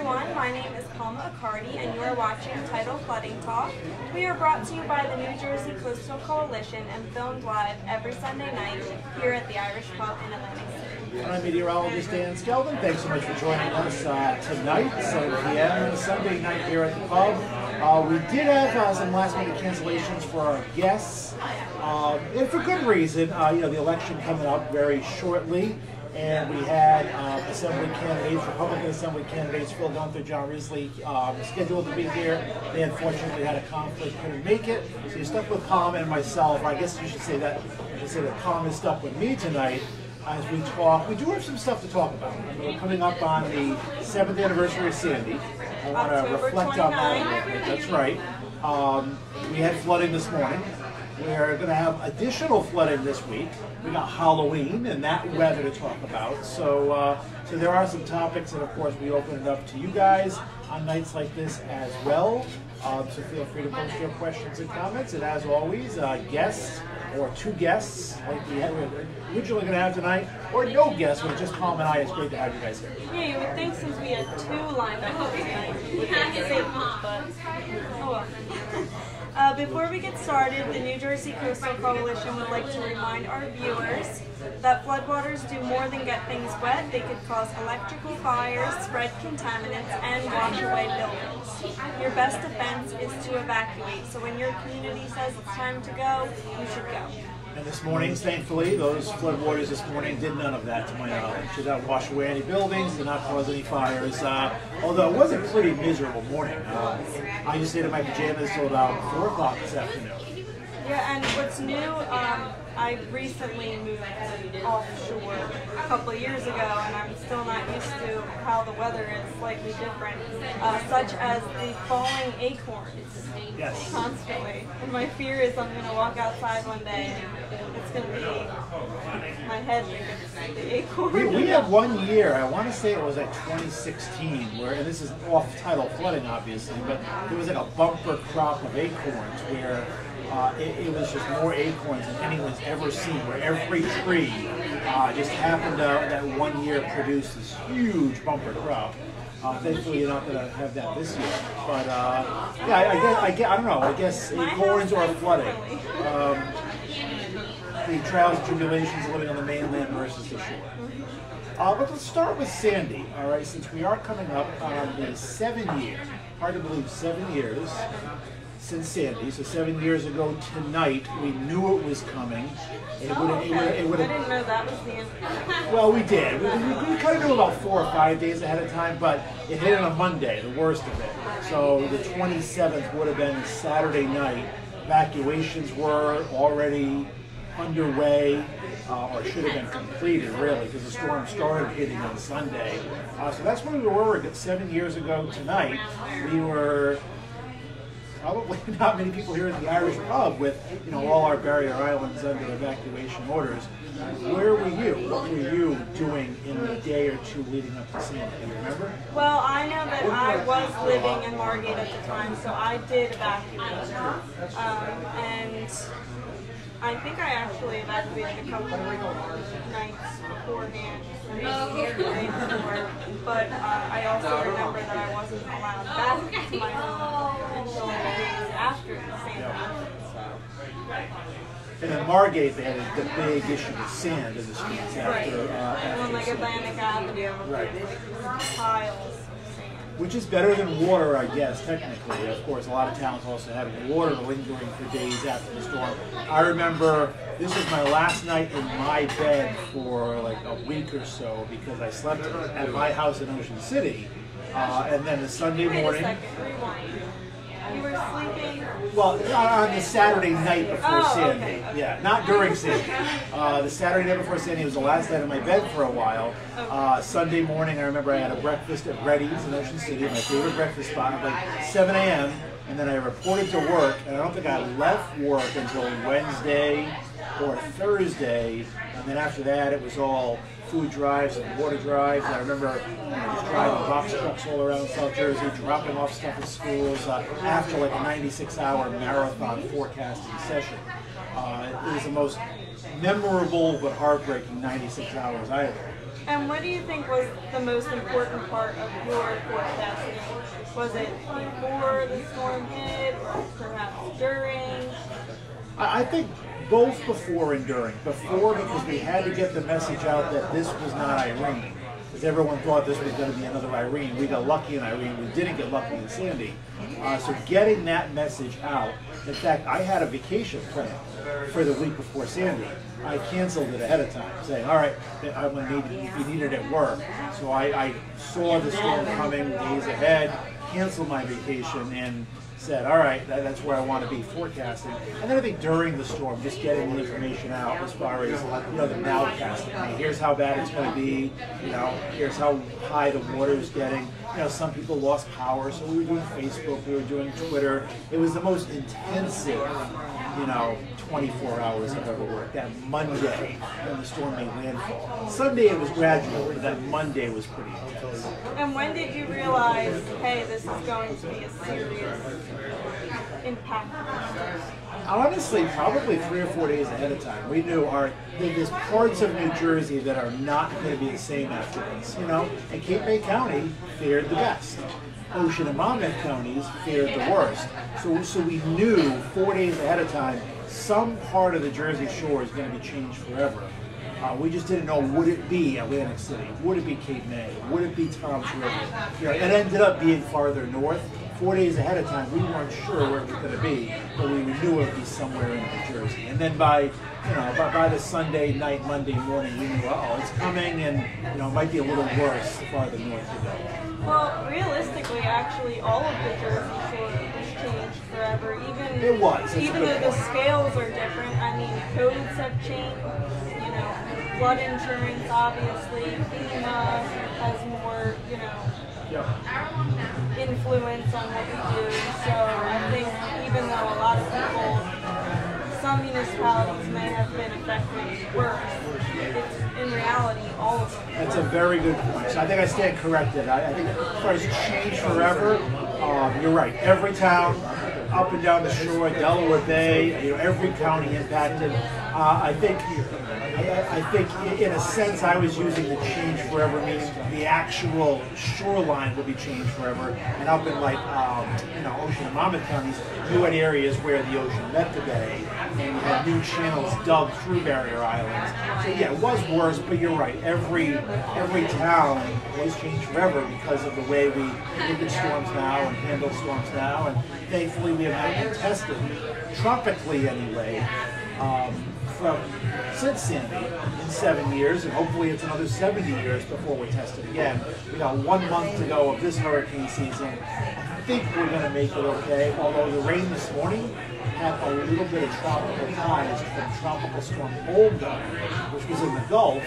everyone, my name is Palma and you are watching Tidal Flooding Talk. We are brought to you by the New Jersey Coastal Coalition and filmed live every Sunday night here at the Irish Pub in Atlantic City. I'm meteorologist Dan Skelton. Thanks so much for joining us tonight, 7 p.m. Sunday night here at the pub. We did have some last-minute cancellations for our guests, and for good reason. The election coming up very shortly. And we had Assembly candidates, Republican Assembly candidates, Phil Gunther, John Risley, scheduled to be here. They unfortunately had a conflict, couldn't make it. So you're stuck with Palma and myself. I guess you should say that. Palma is stuck with me tonight as we talk. We do have some stuff to talk about. We're coming up on the 7th anniversary of Sandy. I want to reflect on that a little bit. That's right. We had flooding this morning. We're going to have additional flooding this week. We got Halloween and that weather to talk about. So there are some topics, and of course we open it up to you guys on nights like this as well. So feel free to post your questions and comments. And as always, guests or two guests like we're originally going to have tonight, or no guests, but just Palm and I. It's great to have you guys here. Yeah, you would think since we had two lined up tonight, we would get safe, but oh well. Before we get started, the New Jersey Coastal Coalition would like to remind our viewers that floodwaters do more than get things wet. They could cause electrical fires, spread contaminants, and wash away buildings. Your best defense is to evacuate, so when your community says it's time to go, you should go. And this morning, thankfully, those floodwaters this morning did none of that, to my knowledge. Did not wash away any buildings, did not cause any fires, although it was a pretty miserable morning. I just stayed in my pajamas till about 4 o'clock this afternoon. Yeah, and what's new, I recently moved offshore a couple of years ago, and I'm still not used to how the weather is slightly different, such as the falling acorns. Yes. Constantly. And my fear is I'm going to walk outside one day and it's going to be my head thinking the acorn. We had 1 year, I want to say it was like 2016, where, and this is off-tidal flooding obviously, but there was like a bumper crop of acorns where it was just more acorns than anyone's ever seen, where every tree just happened to, that 1 year, produce this huge bumper crop. Thankfully, you're not going to have that this year. But yeah, I don't know. I guess acorns or flooding. The trials and tribulations of living on the mainland versus the shore. But let's start with Sandy. All right, since we are coming up on the 7 year, hard to believe, 7 years since Sandy. So 7 years ago tonight, we knew it was coming. I didn't know that was the end. Well, we did. We kind of knew about 4 or 5 days ahead of time, but it hit on a Monday, the worst of it. So the 27th would have been Saturday night. Evacuations were already underway, or should have been completed, really, because the storm started hitting on Sunday. So that's where we were 7 years ago tonight. We were probably not many people here at the Irish Pub with, all our barrier islands under evacuation orders. Where were you? What were you doing in the day or two leading up to Sandy? Do you remember? Well, I know that I was living in Margate at the time, so I did evacuate. And I think I actually evacuated a couple of nights beforehand. But I also remember that I wasn't allowed back to my home until days after the Sandy. And in Margate, they had the big issue with sand in the streets after. On like Atlantic Avenue, right. Piles of sand. Which is better than water, I guess, technically. Of course, a lot of towns also had water lingering for days after the storm. I remember this was my last night in my bed for like a week or so because I slept at my house in Ocean City. And then the Sunday morning. Wait a second, rewind. You were sleeping? Well, on the Saturday night before Sandy. Okay. Yeah, not during Sandy. The Saturday night before Sandy was the last night in my bed for a while. Sunday morning, I remember I had a breakfast at Reddy's in Ocean City, my favorite breakfast spot, at like 7 a.m. And then I reported to work, and I don't think I left work until Wednesday or Thursday. And then after that, it was all food drives and water drives. And I remember just driving box trucks all around South Jersey, dropping off stuff at schools after like a 96-hour marathon forecasting session. It was the most memorable but heartbreaking 96 hours I ever. And what do you think was the most important part of your forecasting? Was it before the storm hit, or perhaps during? I think both before and during. Before, because we had to get the message out that this was not Irene. Because everyone thought this was going to be another Irene. We got lucky in Irene. We didn't get lucky in Sandy. So getting that message out. In fact, I had a vacation planned for the week before Sandy. I canceled it ahead of time, saying, all right, I'm going to need you need it at work. So I saw the storm coming days ahead, canceled my vacation, and said, all right, that's where I want to be forecasting. And then I think during the storm, just getting the information out as far as, the nowcasting. I mean, here's how bad it's going to be, here's how high the water is getting. Some people lost power, so we were doing Facebook, we were doing Twitter. It was the most intensive, 24 hours I've ever worked. That Monday when the storm made landfall. Sunday it was gradual, but that Monday was pretty intense. And when did you realize, hey, this is going to be a serious impact? Honestly, probably 3 or 4 days ahead of time. We knew there's parts of New Jersey that are not going to be the same after this, and Cape May County fared the best. Ocean and Monmouth counties fared the worst. So we knew 4 days ahead of time some part of the Jersey Shore is going to be changed forever. We just didn't know, would it be Atlantic City? Would it be Cape May? Would it be Tom's River? It ended up being farther north. 4 days ahead of time, we weren't sure where it was going to be, but we knew it would be somewhere in New Jersey. And then by the Sunday night, Monday morning, we knew, it's coming, and it might be a little worse the farther north you go. Well, realistically, actually, all of the Jersey Shore was changed forever. Even though the scales are different. I mean, codes have changed. Flood insurance, obviously. FEMA has more, influence on what we do. So I think even though a lot of people, some municipalities may have been affected worse, it's in reality all of them. That's a very good point. So I think I stand corrected. I think as far as change forever, you're right. Every town up and down the shore, Delaware Bay, every county impacted. I think in a sense I was using the change forever, meaning the actual shoreline would be changed forever. And up in Ocean and Monmouth counties, you had areas where the ocean met the bay, and you had new channels dug through barrier islands. So yeah, it was worse, but you're right. Every town was changed forever because of the way we look at storms now and handle storms now. And thankfully we have not been tested, tropically anyway, since Sandy in 7 years, and hopefully it's another 70 years before we're tested again. We got 1 month to go of this hurricane season. I think we're going to make it okay, although the rain this morning had a little bit of tropical highs from Tropical Storm Olga, which was in the Gulf,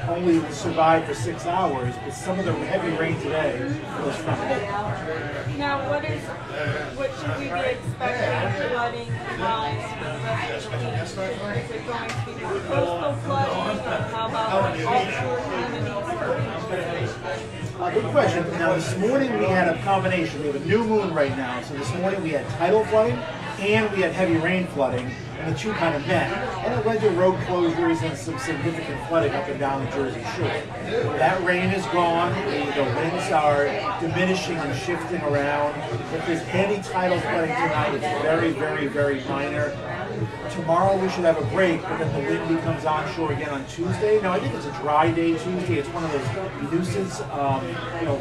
only survived for 6 hours, but some of the heavy rain today was from Olga. Now, what should we be expecting flooding wise for the rest of the week? Is it going to be more coastal flooding, or how about offshore communities? Good question. Now, this morning we had a combination. We have a new moon right now, so this morning we had tidal flooding and we had heavy rain flooding, and the two kind of met. And it led to road closures and some significant flooding up and down the Jersey Shore. That rain is gone. The winds are diminishing and shifting around. If there's any tidal flooding tonight, it's very, very, very minor. Tomorrow we should have a break, but then the wind becomes onshore again on Tuesday. Now I think it's a dry day Tuesday. It's one of those nuisance,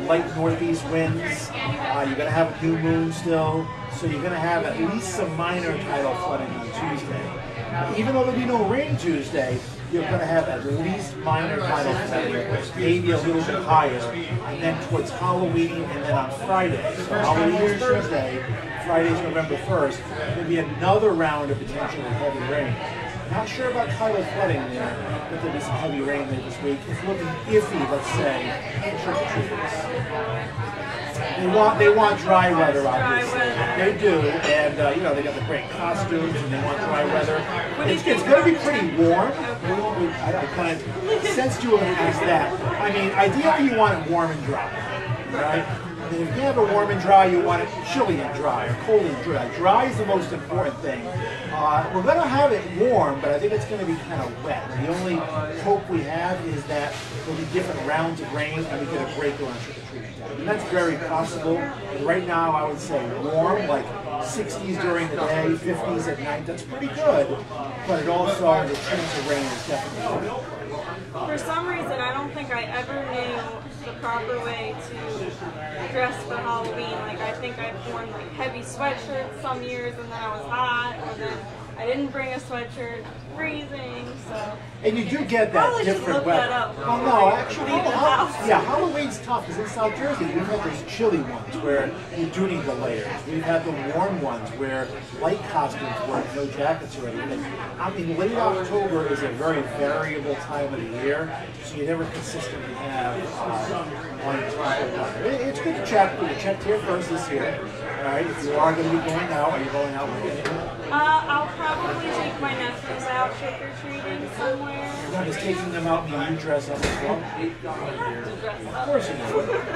light northeast winds. You're going to have a new moon still, so you're going to have at least some minor tidal flooding on Tuesday. Even though there'll be no rain Tuesday, you're going to have at least minor tidal flooding, maybe a little bit higher, and then towards Halloween, and then on Friday. So Halloween is Thursday, Friday's November 1st, there'll be another round of potentially heavy rain. Not sure about tidal flooding there, but there'll be some heavy rain there this week. It's looking iffy, let's say, for trick-or-treaters. They want dry weather, obviously. They do, and they got the great costumes, and they want dry weather. It's going to be pretty warm. I kind of sensed you were going to ask that. I mean, ideally you want it warm and dry, right? And if you have it warm and dry, you want it chilly and dry, or cold and dry. Dry is the most important thing. We're going to have it warm, but I think it's going to be kind of wet. The only hope we have is that there'll be different rounds of rain and we get a break around trick-or-treating time. And that's very possible. And right now, I would say warm, like 60s during the day, 50s at night. That's pretty good, but it also, the chance of rain is definitely good. For some reason, I don't think I ever knew the proper way to dress for Halloween. Like, I think I've worn like heavy sweatshirts some years, and then I was hot, and then I didn't bring a sweatshirt, freezing, so. And you do get that different weather. Well, no, actually, yeah, Halloween's tough because in South Jersey we've had those chilly ones where you do need the layers. We've had the warm ones where light costumes work, no jackets or anything. I mean, late October is a very variable time of the year, so you never consistently have one type of weather. It's good to check. We checked here first this year. All right, if you are going to be going out, are you going out with anything? I'll probably take my nephews out trick-or-treating somewhere. You're not just taking them out and you dress up as well? Of course you do.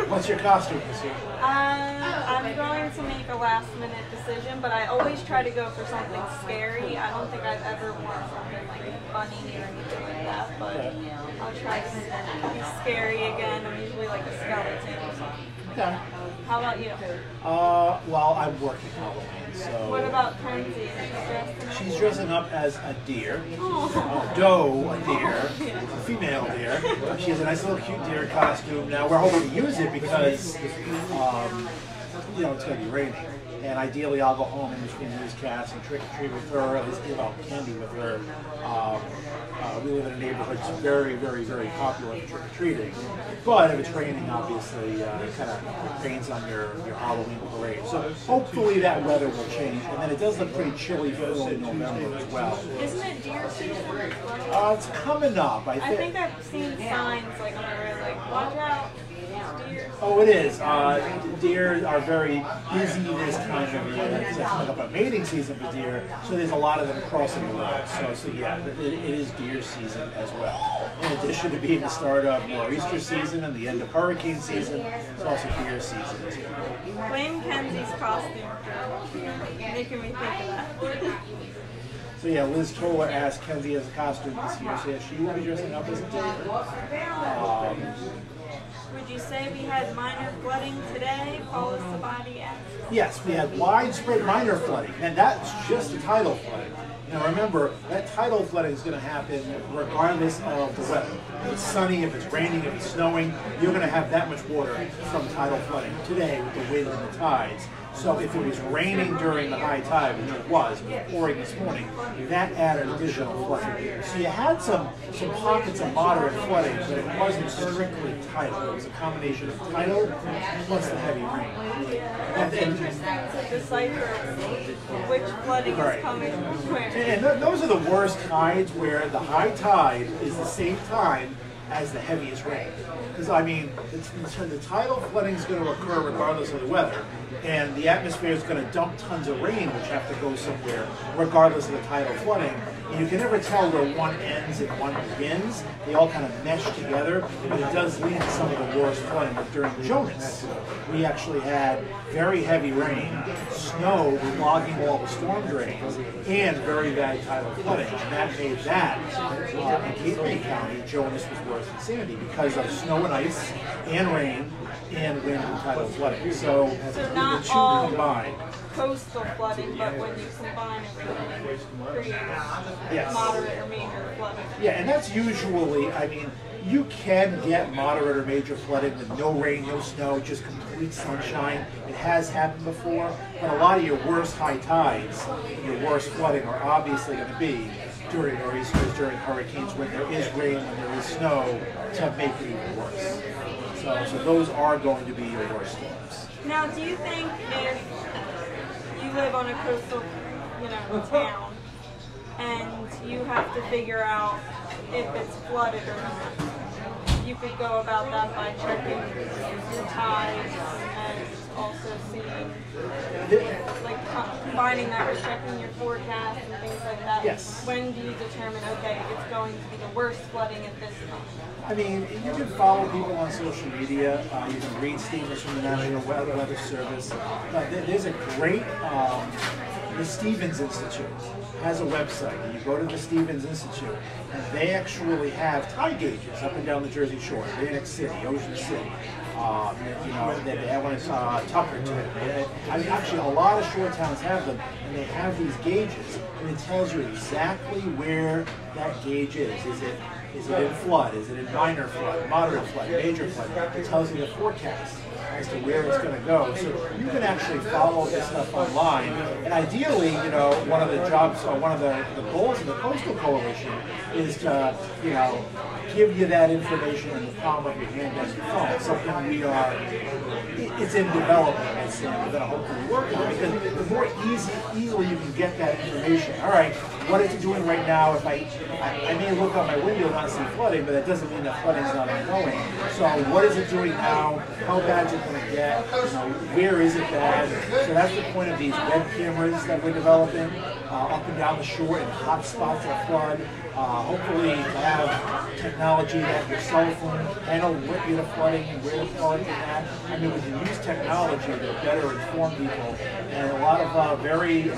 What's your costume this year? I'm going to make a last-minute decision, but I always try to go for something scary. I don't think I've ever worn something like funny or anything like that, but I'll try to be scary again. I'm usually like a skeleton or something. Okay. How about you? Well, I'm working Halloween, so. What about Kenzie? She's dressing up as a deer. Oh. A doe, a deer, a female deer. She has a nice little cute deer costume. Now we're hoping to use it because, you know, it's going to be raining. And ideally, I'll go home in between these cats and trick or treat with her, at least give out candy with her. We live in a neighborhood that's very, very, very popular for trick or treating. But if it's raining, obviously, it kind of rains on your Halloween parade. So hopefully that weather will change. And then it does look pretty chilly for early November as well. Isn't it deer season? It's coming up. I think I've seen signs like on the road, like watch out. Deer. Oh, it is. Deer are very busy this time of year. It's coming up a mating season for deer, so there's a lot of them crossing the road. So yeah, it is deer season as well. In addition to being the start of Easter season and the end of hurricane season, it's also deer season as well. Blame Kenzie's costume for making me think of that. So yeah, Liz Toller asked Kenzie as a costume this year, so yeah, she will be dressing up as a deer. Would you say we had minor flooding today? Paula Sabati asked. Yes, we had widespread minor flooding, and that's just the tidal flooding. Now remember, that tidal flooding is going to happen regardless of the weather. If it's sunny, if it's raining, if it's snowing, you're going to have that much water from tidal flooding today with the wind and the tides. So if it was raining during the high tide, which it was pouring this morning, that added additional flooding. So you had some pockets of moderate flooding, but it wasn't strictly tidal. It was a combination of tidal plus the heavy rain. That's interesting to decipher which flooding is coming from where. And those are the worst tides where the high tide is the same time as the heaviest rain. Because, I mean, the tidal flooding is going to occur regardless of the weather, and the atmosphere is going to dump tons of rain, which have to go somewhere, regardless of the tidal flooding. And you can never tell where one ends and one begins. They all kind of mesh together, but it does lead to some of the worst flooding. Like during Jonas, we actually had very heavy rain, snow clogging all the storm drains, and very bad tidal flooding. And that made that, in Gateway County, Jonas was worse than Sandy because of snow and ice and rain and wind and tidal flooding. So not the two all combined. Coastal flooding, but when you combine everything, it creates moderate or major flooding. Yeah, and that's usually, I mean, you can get moderate or major flooding with no rain, no snow, just complete sunshine. It has happened before, but a lot of your worst high tides, your worst flooding are obviously going to be during nor'easters, during hurricanes, when there is rain, when there is snow, to make it even worse. So those are going to be your worst storms. Now, do you think if you live on a coastal, town, and you have to figure out if it's flooded or not, you could go about that by checking your tides and also seeing, like, combining finding that with checking your forecast and things like that, Yes. when do you determine, okay, it's going to be the worst flooding at this time? I mean, you can follow people on social media. You can read statements from the National Weather Service. There's a great, the Stevens Institute has a website. And you go to the Stevens Institute, and they actually have tide gauges up and down the Jersey Shore, Atlantic City, Ocean City. They have one in Tucker too. I mean, actually, a lot of shore towns have them, and they have these gauges, and it tells you exactly where that gauge is. Is it in flood? Is it in minor flood, moderate flood, major flood? It tells you the forecast as to where it's going to go. So you can actually follow this stuff online. And ideally, one of the jobs, or one of the goals of the Coastal Coalition is to, give you that information in the palm of your hand and your phone. Something it's in development. It's we're going to hopefully work on, because the more easily you can get that information. All right, what is it doing right now? If I may look out my window and not see flooding, but that doesn't mean that flooding is not ongoing. So what is it doing now? How bad is it going to get? Where is it bad? So that's the point of these web cameras that we're developing up and down the shore in hot spots of flood. Hopefully to have technology that your cell phone handle what you're flooding and where the flood is at. I mean, we can use technology to better inform people, and a lot of very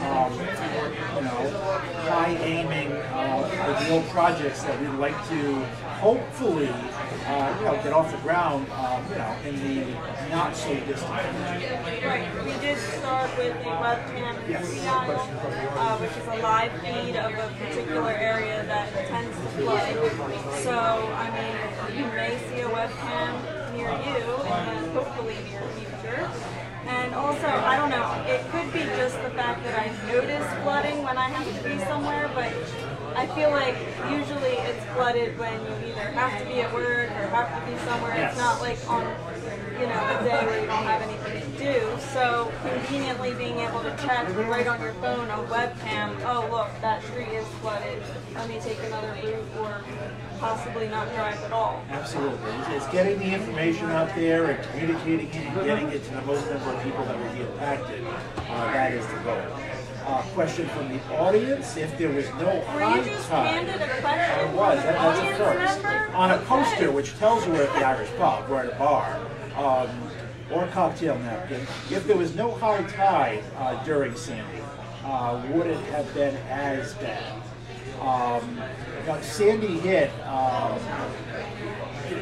high aiming ideal projects that we'd like to hopefully get off the ground in the not so distant future. Right. We did start with a webcam Tidal, which is a live feed of a particular area that tends to flood. So, I mean, you may see a webcam near you in the hopefully near future. And also, I don't know, it could be just the fact that I notice flooding when I have to be somewhere, but I feel like usually it's flooded when you either have to be at work or have to be somewhere. Yes. It's not like on, a day where you don't have anything to do. So conveniently being able to check right on your phone, a webcam, oh look, that street is flooded. Let me take another route or possibly not drive at all. Absolutely. It's getting the information out there and communicating it and getting it to the most number of people that will be impacted. That is the goal. Question from the audience: if there was no high tide, I was. That's a first. On a poster which tells you we're at the Irish pub, we're at a bar, or a cocktail napkin. If there was no high tide during Sandy, would it have been as bad? Sandy hit.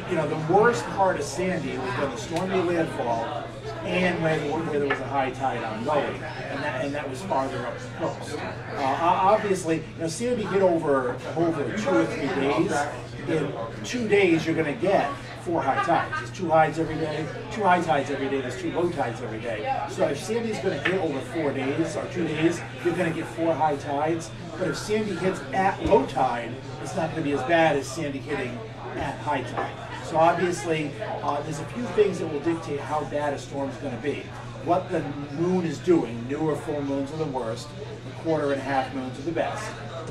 The worst part of Sandy was when the storm made landfall, and where there was a high tide ongoing, and that was farther up the coast. Obviously, Sandy hit over 2 or 3 days. In 2 days, you're going to get 4 high tides. There's 2 highs every day, 2 high tides every day. There's 2 low tides every day. So if Sandy's going to hit over 4 days or 2 days, you're going to get 4 high tides. But if Sandy hits at low tide, it's not going to be as bad as Sandy hitting at high tide. So obviously, there's a few things that will dictate how bad a storm is going to be. What the moon is doing, new or full moons are the worst, the quarter and half moons are the best.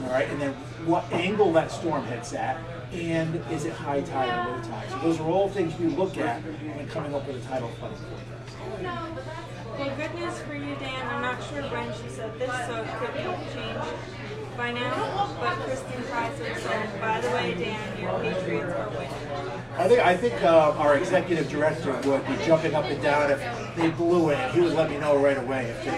All right, and then what angle that storm hits at, and is it high tide or low tide? So those are all things we look at when coming up with a tidal flooding forecast. Well, good news for you, Dan. I'm not sure when she said this, so it could change by now. But Kristen Kaiser said, by the way, Dan, your Patriots are winning. I think our executive director would be jumping up and down if they blew it, and he would let me know right away if they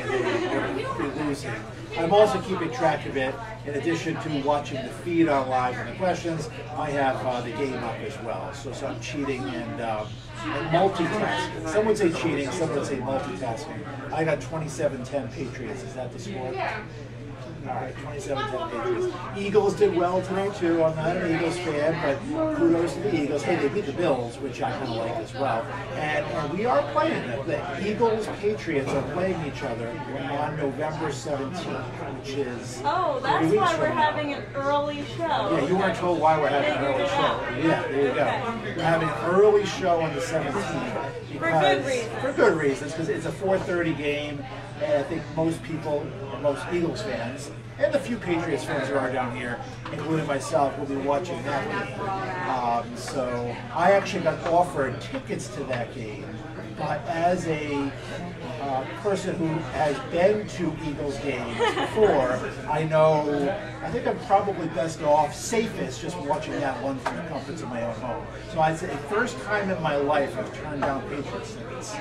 were losing. I'm also keeping track of it. In addition to watching the feed on live and the questions, I have the game up as well. So I'm cheating and multitasking. Some would say cheating, some would say multitasking. I got 27-10 Patriots. Is that the score? All right, 27-10 Patriots. Eagles did well tonight too. I'm not an Eagles fan, but kudos to the Eagles. Hey, they beat the Bills, which I kind of like as well. And we are playing them. The Eagles Patriots are playing each other on November 17th, which is oh, that's why we're having an early show. Yeah, you weren't told why we're having an early show. Yeah, there you go. We're having an early show on the 17th. For good reasons, because it's a 4:30 game, and I think most people, or most Eagles fans, and the few Patriots fans there are down here, including myself, will be watching that game. So I actually got offered tickets to that game but as a person who has been to Eagles games before, I think I'm probably best off, safest, just watching that one from the comforts of my own home. So I'd say first time in my life I've turned down Patriots tickets.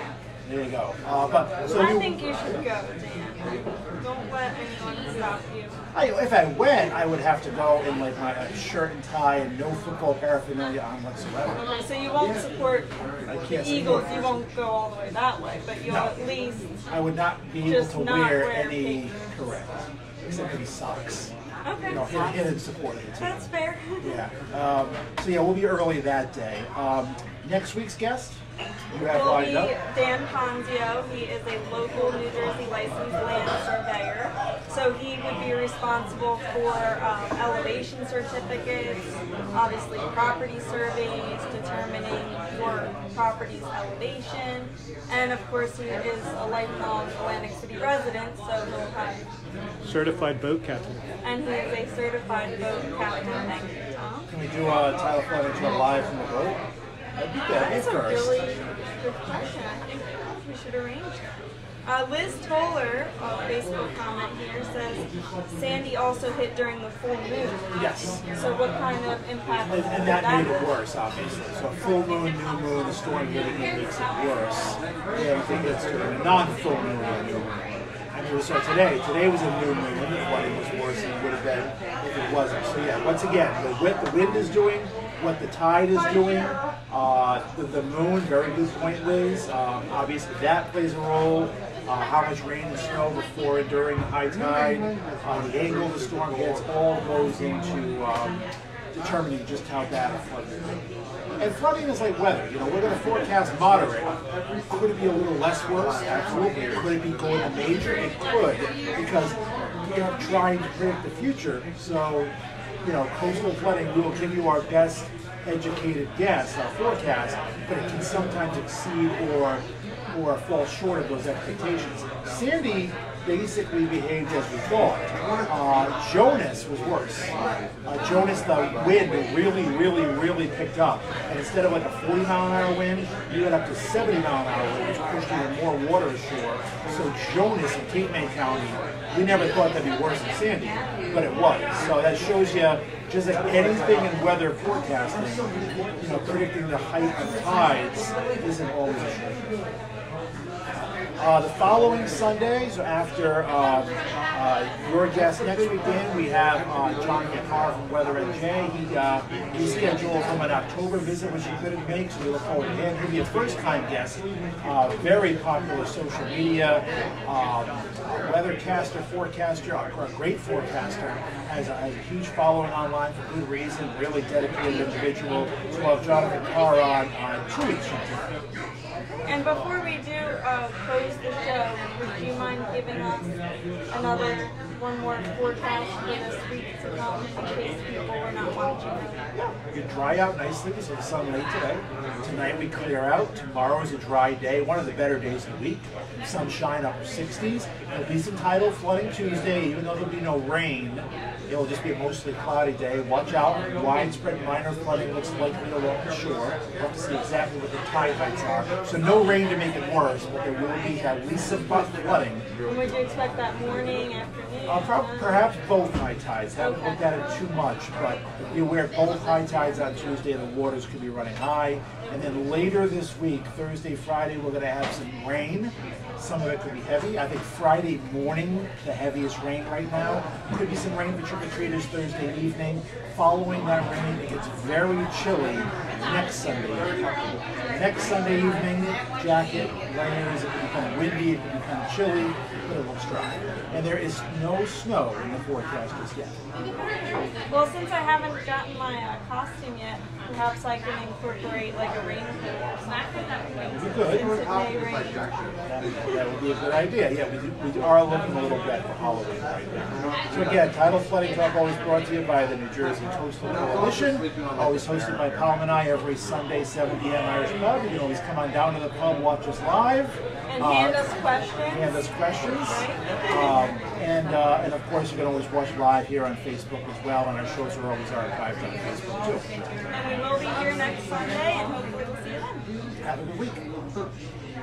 There you go. I think you should go, Dan. Don't let anyone stop you. If I went, I would have to go in like my shirt and tie and no football paraphernalia on whatsoever. Okay, so you won't support the Eagles. You won't go all the way that way, but you'll at least. I would not be able to wear any. Correct. Except maybe socks. Okay. You know, hidden support of the team. That's fair. Yeah. So yeah, we'll be early that day. Next week's guest, you have lined up. Dan Ponzio. He is a local New Jersey licensed land surveyor. So he would be responsible for elevation certificates, obviously property surveys, determining your property's elevation, and of course he is a lifelong Atlantic City resident, so he'll have certified boat captain. And he is a certified boat captain. Thank you, Tom. Can we do a Tidal Flood intro live from the boat? That's a really good question. I think we should arrange that. Liz Toller, Facebook comment here, says Sandy also hit during the full moon. Yes. So what kind of impact did and that made it worse, obviously. So full moon, new moon, the storm hitting it makes it worse. Yeah, I think it's during a non-full moon or new moon. I mean, so today was a new moon. The flooding was worse than it would have been if it wasn't. So yeah, once again, the wind is doing what the tide is doing. The moon, very good point, Liz. Obviously, that plays a role. How much rain and snow before and during the high tide, the angle the storm gets, all goes into determining just how bad a flood is. And flooding is like weather. You know, we're going to forecast moderate. Could it be a little less worse? Absolutely. Could it be going to major? It could, because we are trying to predict the future. So, you know, coastal flooding, we will give you our best educated guess, our forecast, but it can sometimes exceed or fall short of those expectations. Sandy basically behaved as we thought. Jonas was worse. Jonas, the wind really picked up. And instead of like a 40-mile-an-hour wind, you got up to 70-mile-an-hour wind, which pushed even more water ashore. So Jonas in Cape May County, we never thought that'd be worse than Sandy, but it was. So that shows you, just like anything in weather forecasting, you know, predicting the height of tides isn't always a sure. The following Sunday, so after your guest next week, Dan, we have Jonathan Carr from Weather NJ. He scheduled from an October visit, which he couldn't make, so we look forward to him. He'll be a first-time guest, very popular social media, weathercaster, forecaster, a great forecaster, has a huge following online for good reason, really dedicated individual. So we'll have Jonathan Carr on 2 weeks from today. And before we do close the show, would you mind giving us one more forecast for this week to come in case people were not watching? We dry out nicely, so the sun late today. Tonight we clear out. Tomorrow is a dry day, one of the better days of the week. Sunshine upper 60s. There'll be some tidal flooding Tuesday, even though there'll be no rain. It'll just be a mostly cloudy day. Watch out. Widespread minor flooding looks likely along the shore. We'll have to see exactly what the tide heights are. So no rain to make it worse, but there will be at least some flooding. And would you expect that morning, afternoon? Perhaps both high tides. Haven't looked at it too much, but be aware both high tides on Tuesday, the waters could be running high. And then later this week, Thursday, Friday, we're going to have some rain. Some of it could be heavy. I think Friday morning, the heaviest rain right now. Could be some rain for trick-or-treaters Thursday evening. Following that rain, it gets very chilly next Sunday. Next Sunday evening, jacket, layers, it could become windy, it could become chilly, but it looks dry. And there is no snow in the forecast just yet. Well, since I haven't gotten my costume yet, perhaps I can incorporate like a rain You could. since it may rain. That would be a good idea. Yeah, we are looking a little bit for Halloween right now. So again, Tidal Flooding Talk always brought to you by the New Jersey Coastal Coalition, always hosted by Palma and I every Sunday, 7 p.m. Irish Pub. You can always come on down to the pub, watch us live. And hand us questions. Hand us questions. And of course, you can always watch live here on Facebook as well, and our shows are always archived on Facebook too. And we will be here next Sunday, and hopefully we'll see you then. Have a good week.